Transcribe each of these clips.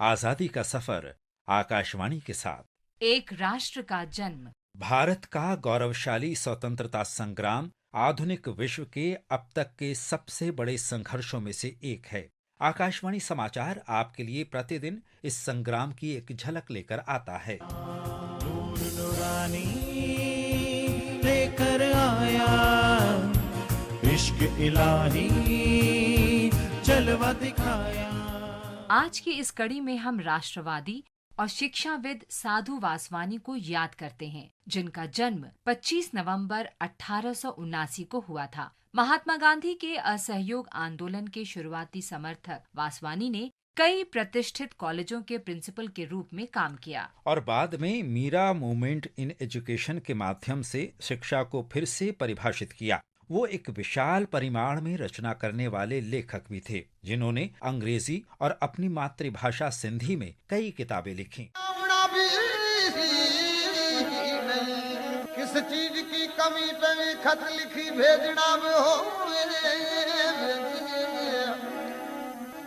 आजादी का सफर आकाशवाणी के साथ। एक राष्ट्र का जन्म। भारत का गौरवशाली स्वतंत्रता संग्राम आधुनिक विश्व के अब तक के सबसे बड़े संघर्षों में से एक है। आकाशवाणी समाचार आपके लिए प्रतिदिन इस संग्राम की एक झलक लेकर आता है। नूर नूरानी लेकर आया, इश्क इलाही जलवा दिखाया। आज की इस कड़ी में हम राष्ट्रवादी और शिक्षाविद साधु वासवानी को याद करते हैं, जिनका जन्म 25 नवंबर 1879 को हुआ था। महात्मा गांधी के असहयोग आंदोलन के शुरुआती समर्थक वासवानी ने कई प्रतिष्ठित कॉलेजों के प्रिंसिपल के रूप में काम किया और बाद में मीरा मूवमेंट इन एजुकेशन के माध्यम से शिक्षा को फिर से परिभाषित किया। वो एक विशाल परिमाण में रचना करने वाले लेखक भी थे, जिन्होंने अंग्रेजी और अपनी मातृभाषा सिंधी में कई किताबें लिखी। किस चीज की कमी पे भी खत लिखी भेजना में हो,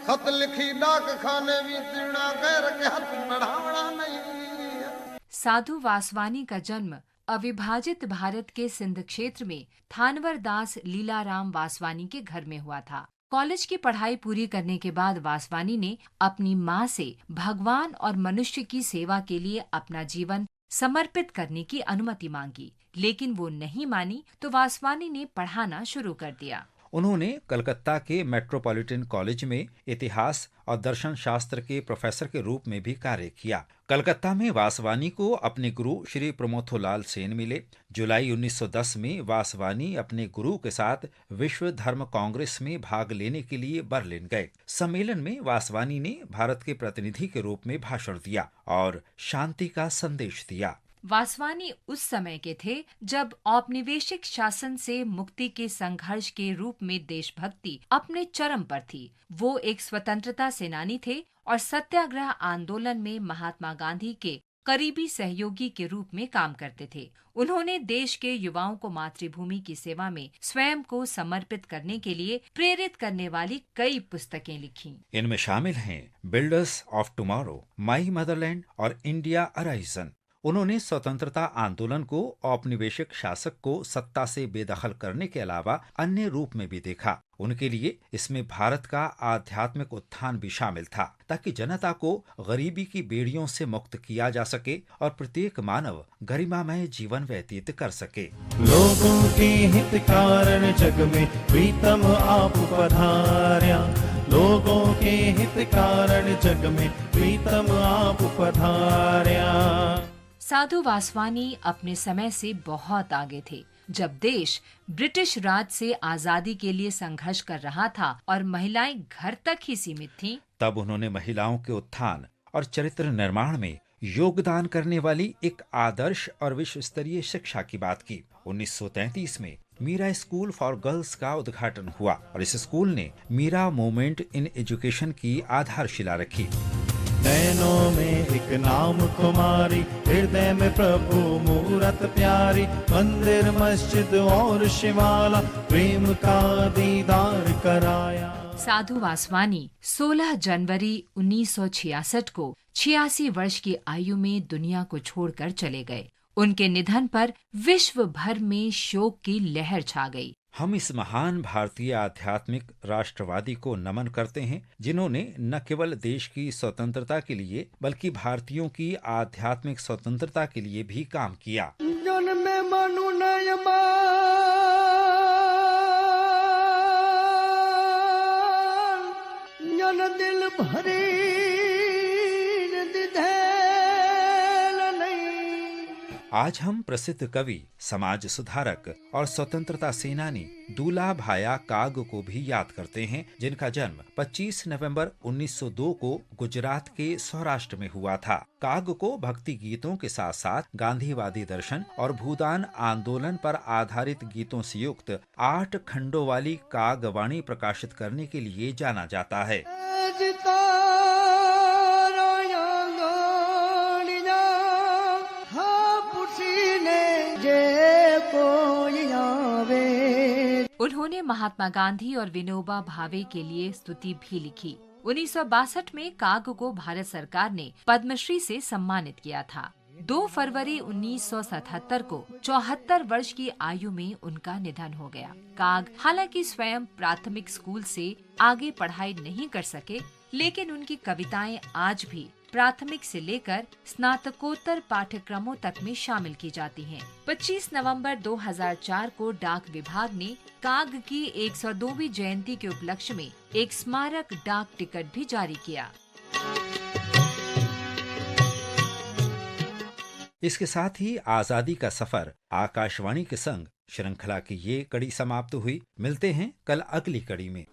खत लिखी डाक खाने भी तीर्णा कर के हाथ बढ़ावना नहीं। साधु वासवानी का जन्म अविभाजित भारत के सिंध क्षेत्र में थानवर दास लीलाराम वासवानी के घर में हुआ था। कॉलेज की पढ़ाई पूरी करने के बाद वासवानी ने अपनी मां से भगवान और मनुष्य की सेवा के लिए अपना जीवन समर्पित करने की अनुमति मांगी, लेकिन वो नहीं मानी तो वासवानी ने पढ़ाना शुरू कर दिया। उन्होंने कलकत्ता के मेट्रोपॉलिटन कॉलेज में इतिहास और दर्शन शास्त्र के प्रोफेसर के रूप में भी कार्य किया। कलकत्ता में वासवानी को अपने गुरु श्री प्रमोथोलाल सेन मिले। जुलाई 1910 में वासवानी अपने गुरु के साथ विश्व धर्म कांग्रेस में भाग लेने के लिए बर्लिन गए। सम्मेलन में वासवानी ने भारत के प्रतिनिधि के रूप में भाषण दिया और शांति का संदेश दिया। वासवानी उस समय के थे जब औपनिवेशिक शासन से मुक्ति के संघर्ष के रूप में देशभक्ति अपने चरम पर थी। वो एक स्वतंत्रता सेनानी थे और सत्याग्रह आंदोलन में महात्मा गांधी के करीबी सहयोगी के रूप में काम करते थे। उन्होंने देश के युवाओं को मातृभूमि की सेवा में स्वयं को समर्पित करने के लिए प्रेरित करने वाली कई पुस्तकें लिखी। इनमें शामिल हैं builders of tomorrow, my Motherland और इंडिया अराइजन। उन्होंने स्वतंत्रता आंदोलन को औपनिवेशिक शासक को सत्ता से बेदखल करने के अलावा अन्य रूप में भी देखा। उनके लिए इसमें भारत का आध्यात्मिक उत्थान भी शामिल था, ताकि जनता को गरीबी की बेड़ियों से मुक्त किया जा सके और प्रत्येक मानव गरिमामय जीवन व्यतीत कर सके। लोगों के हित कारण जग में प्रीतम आप पधार्या, लोगों के हित कारण जग में प्रीतम आप पधार्या। साधु वासवानी अपने समय से बहुत आगे थे। जब देश ब्रिटिश राज से आजादी के लिए संघर्ष कर रहा था और महिलाएं घर तक ही सीमित थीं, तब उन्होंने महिलाओं के उत्थान और चरित्र निर्माण में योगदान करने वाली एक आदर्श और विश्व स्तरीय शिक्षा की बात की। 1933 में मीरा स्कूल फॉर गर्ल्स का उद्घाटन हुआ और इस स्कूल ने मीरा मूवमेंट इन एजुकेशन की आधारशिला रखी। नैनों में एक नाम कुमारी, हृदय में प्रभु मूरत प्यारी, मंदिर मस्जिद और शिवाला, प्रेम का दीदार कराया। साधु वासवानी 16 जनवरी 1966 को 86 वर्ष की आयु में दुनिया को छोड़कर चले गए। उनके निधन पर विश्व भर में शोक की लहर छा गई। हम इस महान भारतीय आध्यात्मिक राष्ट्रवादी को नमन करते हैं, जिन्होंने न केवल देश की स्वतंत्रता के लिए बल्कि भारतीयों की आध्यात्मिक स्वतंत्रता के लिए भी काम किया। दिल भरे आज हम प्रसिद्ध कवि, समाज सुधारक और स्वतंत्रता सेनानी दूला भाया काग को भी याद करते हैं, जिनका जन्म 25 नवंबर 1902 को गुजरात के सौराष्ट्र में हुआ था। काग को भक्ति गीतों के साथ साथ गांधीवादी दर्शन और भूदान आंदोलन पर आधारित गीतों से युक्त 8 खंडों वाली कागवाणी प्रकाशित करने के लिए जाना जाता है। उन्होंने महात्मा गांधी और विनोबा भावे के लिए स्तुति भी लिखी। 1962 में काग को भारत सरकार ने पद्मश्री से सम्मानित किया था। 2 फरवरी 1977 को 74 वर्ष की आयु में उनका निधन हो गया। काग हालांकि स्वयं प्राथमिक स्कूल से आगे पढ़ाई नहीं कर सके, लेकिन उनकी कविताएं आज भी प्राथमिक से लेकर स्नातकोत्तर पाठ्यक्रमों तक में शामिल की जाती हैं। 25 नवंबर 2004 को डाक विभाग ने काग की 102वीं जयंती के उपलक्ष्य में एक स्मारक डाक टिकट भी जारी किया। इसके साथ ही आजादी का सफर आकाशवाणी के संग श्रृंखला की ये कड़ी समाप्त हुई। मिलते हैं कल अगली कड़ी में।